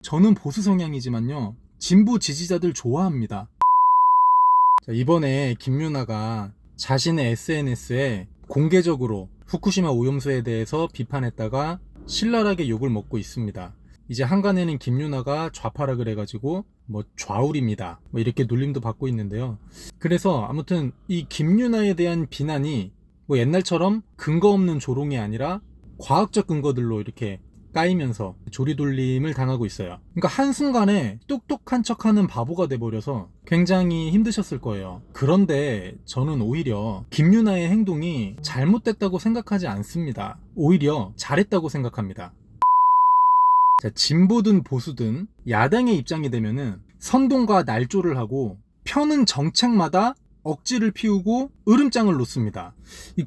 저는 보수 성향이지만요, 진보 지지자들 좋아합니다. 자, 이번에 김유나가 자신의 SNS에 공개적으로 후쿠시마 오염수에 대해서 비판했다가 신랄하게 욕을 먹고 있습니다. 이제 한간에는 김유나가 좌파라 그래가지고 뭐 좌울입니다, 뭐 이렇게 놀림도 받고 있는데요. 그래서 아무튼 이 김유나에 대한 비난이 뭐 옛날처럼 근거 없는 조롱이 아니라 과학적 근거들로 이렇게 까이면서 조리돌림을 당하고 있어요. 그러니까 한순간에 똑똑한 척하는 바보가 돼버려서 굉장히 힘드셨을 거예요. 그런데 저는 오히려 김유나의 행동이 잘못됐다고 생각하지 않습니다. 오히려 잘했다고 생각합니다. 자, 진보든 보수든 야당의 입장이 되면은 선동과 날조를 하고 펴는 정책마다 억지를 피우고 으름장을 놓습니다.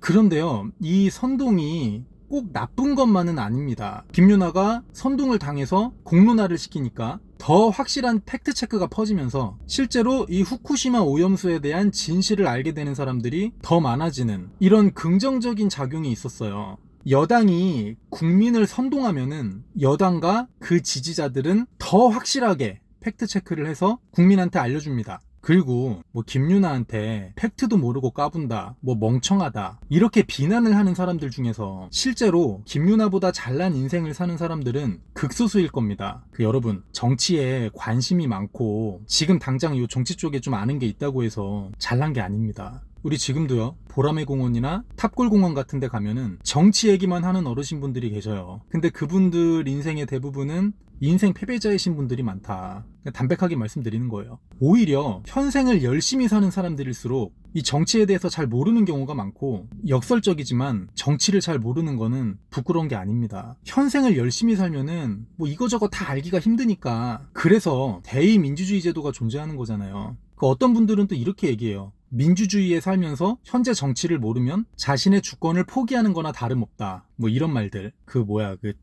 그런데요, 이 선동이 꼭 나쁜 것만은 아닙니다. 김유나가 선동을 당해서 공론화를 시키니까 더 확실한 팩트체크가 퍼지면서 실제로 이 후쿠시마 오염수에 대한 진실을 알게 되는 사람들이 더 많아지는 이런 긍정적인 작용이 있었어요. 여당이 국민을 선동하면은 여당과 그 지지자들은 더 확실하게 팩트체크를 해서 국민한테 알려줍니다. 그리고 뭐 김유나한테 팩트도 모르고 까분다, 뭐 멍청하다 이렇게 비난을 하는 사람들 중에서 실제로 김유나보다 잘난 인생을 사는 사람들은 극소수일 겁니다. 여러분, 정치에 관심이 많고 지금 당장 이 정치 쪽에 좀 아는 게 있다고 해서 잘난 게 아닙니다. 우리 지금도요, 보라매 공원이나 탑골공원 같은 데 가면은 정치 얘기만 하는 어르신분들이 계셔요. 근데 그분들 인생의 대부분은 인생 패배자이신 분들이 많다. 담백하게 말씀드리는 거예요. 오히려 현생을 열심히 사는 사람들일수록 이 정치에 대해서 잘 모르는 경우가 많고, 역설적이지만 정치를 잘 모르는 거는 부끄러운 게 아닙니다. 현생을 열심히 살면은 뭐 이거저거 다 알기가 힘드니까, 그래서 대의민주주의 제도가 존재하는 거잖아요. 어떤 분들은 또 이렇게 얘기해요. 민주주의에 살면서 현재 정치를 모르면 자신의 주권을 포기하는 거나 다름없다, 뭐 이런 말들. 그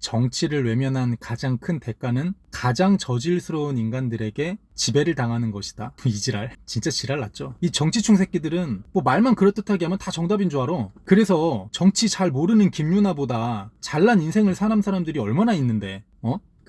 정치를 외면한 가장 큰 대가는 가장 저질스러운 인간들에게 지배를 당하는 것이다. 이 지랄, 진짜 지랄 났죠. 이 정치충 새끼들은 뭐 말만 그럴듯하게 하면 다 정답인 줄 알아. 그래서 정치 잘 모르는 김유나보다 잘난 인생을 사는 사람들이 얼마나 있는데,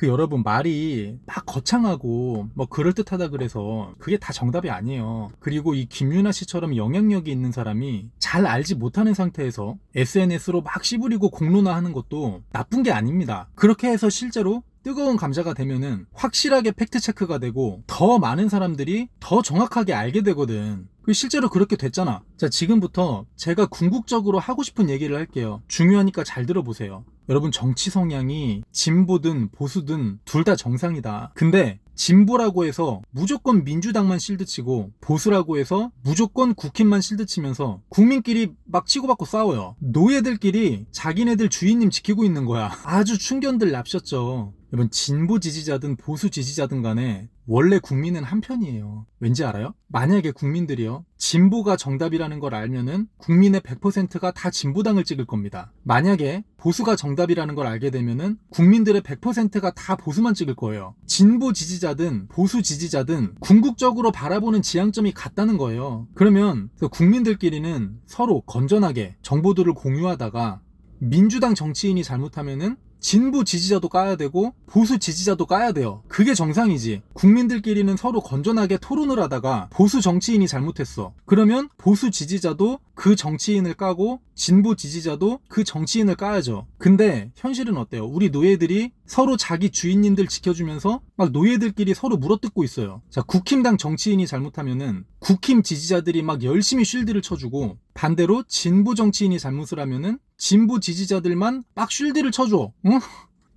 여러분, 말이 막 거창하고 뭐 그럴듯하다 그래서 그게 다 정답이 아니에요. 그리고 이 김유나 씨처럼 영향력이 있는 사람이 잘 알지 못하는 상태에서 SNS로 막 씨부리고 공론화하는 것도 나쁜 게 아닙니다. 그렇게 해서 실제로 뜨거운 감자가 되면은 확실하게 팩트체크가 되고 더 많은 사람들이 더 정확하게 알게 되거든. 실제로 그렇게 됐잖아. 자, 지금부터 제가 궁극적으로 하고 싶은 얘기를 할게요. 중요하니까 잘 들어보세요. 여러분, 정치 성향이 진보든 보수든 둘 다 정상이다. 근데 진보라고 해서 무조건 민주당만 실드치고 보수라고 해서 무조건 국힘만 실드치면서 국민끼리 막 치고받고 싸워요. 노예들끼리 자기네들 주인님 지키고 있는 거야. 아주 충견들 납셨죠. 여러분, 진보 지지자든 보수 지지자든 간에 원래 국민은 한편이에요. 왠지 알아요? 만약에 국민들이요, 진보가 정답이라는 걸 알면은 국민의 100%가 다 진보당을 찍을 겁니다. 만약에 보수가 정답이라는 걸 알게 되면은 국민들의 100%가 다 보수만 찍을 거예요. 진보 지지자든 보수 지지자든 궁극적으로 바라보는 지향점이 같다는 거예요. 그러면 국민들끼리는 서로 건전하게 정보들을 공유하다가 민주당 정치인이 잘못하면은 진보 지지자도 까야 되고 보수 지지자도 까야 돼요. 그게 정상이지. 국민들끼리는 서로 건전하게 토론을 하다가 보수 정치인이 잘못했어. 그러면 보수 지지자도 그 정치인을 까고 진보 지지자도 그 정치인을 까야죠. 근데 현실은 어때요? 우리 노예들이 서로 자기 주인님들 지켜주면서 막 노예들끼리 서로 물어뜯고 있어요. 자, 국힘당 정치인이 잘못하면은 국힘 지지자들이 막 열심히 쉴드를 쳐주고, 반대로 진보 정치인이 잘못을 하면은 진보 지지자들만 막 쉴드를 쳐줘. 응?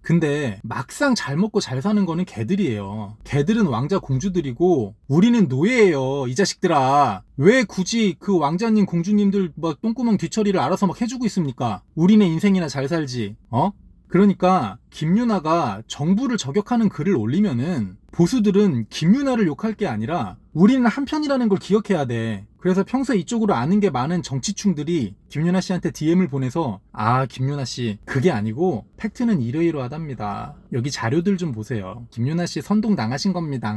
근데 막상 잘 먹고 잘 사는 거는 개들이에요. 개들은 왕자 공주들이고 우리는 노예예요, 이 자식들아. 왜 굳이 그 왕자님 공주님들 막 똥구멍 뒤처리를 알아서 막 해주고 있습니까? 우리네 인생이나 잘 살지. 그러니까 김유나가 정부를 저격하는 글을 올리면은 보수들은 김유나를 욕할 게 아니라 우리는 한편이라는 걸 기억해야 돼. 그래서 평소에 이쪽으로 아는 게 많은 정치충들이 김유나 씨한테 DM을 보내서, 아, 김유나 씨, 그게 아니고 팩트는 이러이러하답니다. 여기 자료들 좀 보세요. 김유나 씨 선동 당하신 겁니다.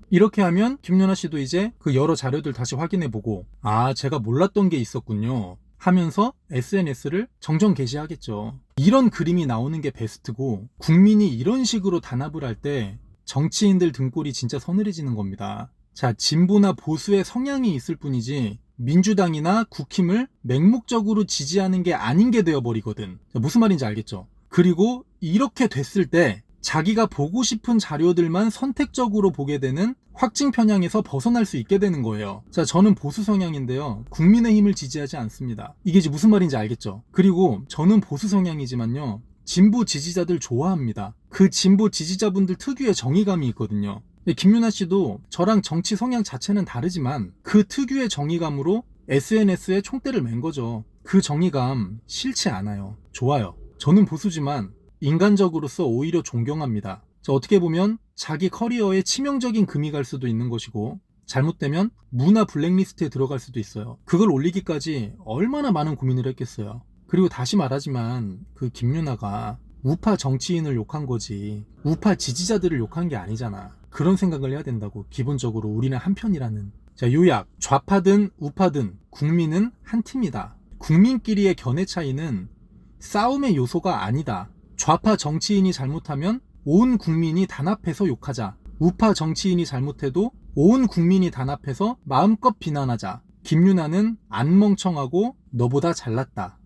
이렇게 하면 김유나 씨도 이제 그 여러 자료들 다시 확인해보고, 아, 제가 몰랐던 게 있었군요 하면서 SNS를 정정 게시하겠죠. 이런 그림이 나오는 게 베스트고, 국민이 이런 식으로 단합을 할 때 정치인들 등골이 진짜 서늘해지는 겁니다. 자, 진보나 보수의 성향이 있을 뿐이지 민주당이나 국힘을 맹목적으로 지지하는 게 아닌 게 되어버리거든. 자, 무슨 말인지 알겠죠? 그리고 이렇게 됐을 때 자기가 보고 싶은 자료들만 선택적으로 보게 되는 확증 편향에서 벗어날 수 있게 되는 거예요. 자, 저는 보수 성향인데요. 국민의힘을 지지하지 않습니다. 이게 이제 무슨 말인지 알겠죠? 그리고 저는 보수 성향이지만요. 진보 지지자들 좋아합니다. 그 진보 지지자분들 특유의 정의감이 있거든요. 김윤아 씨도 저랑 정치 성향 자체는 다르지만 그 특유의 정의감으로 SNS에 총대를 맨 거죠. 그 정의감 싫지 않아요. 좋아요. 저는 보수지만 인간적으로서 오히려 존경합니다. 어떻게 보면 자기 커리어에 치명적인 금이 갈 수도 있는 것이고 잘못되면 문화 블랙리스트에 들어갈 수도 있어요. 그걸 올리기까지 얼마나 많은 고민을 했겠어요. 그리고 다시 말하지만 그 김윤아가 우파 정치인을 욕한 거지 우파 지지자들을 욕한 게 아니잖아. 그런 생각을 해야 된다고. 기본적으로 우리는 한 편이라는. 자, 요약. 좌파든 우파든 국민은 한 팀이다. 국민끼리의 견해 차이는 싸움의 요소가 아니다. 좌파 정치인이 잘못하면 온 국민이 단합해서 욕하자. 우파 정치인이 잘못해도 온 국민이 단합해서 마음껏 비난하자. 김윤아는 안 멍청하고 너보다 잘났다.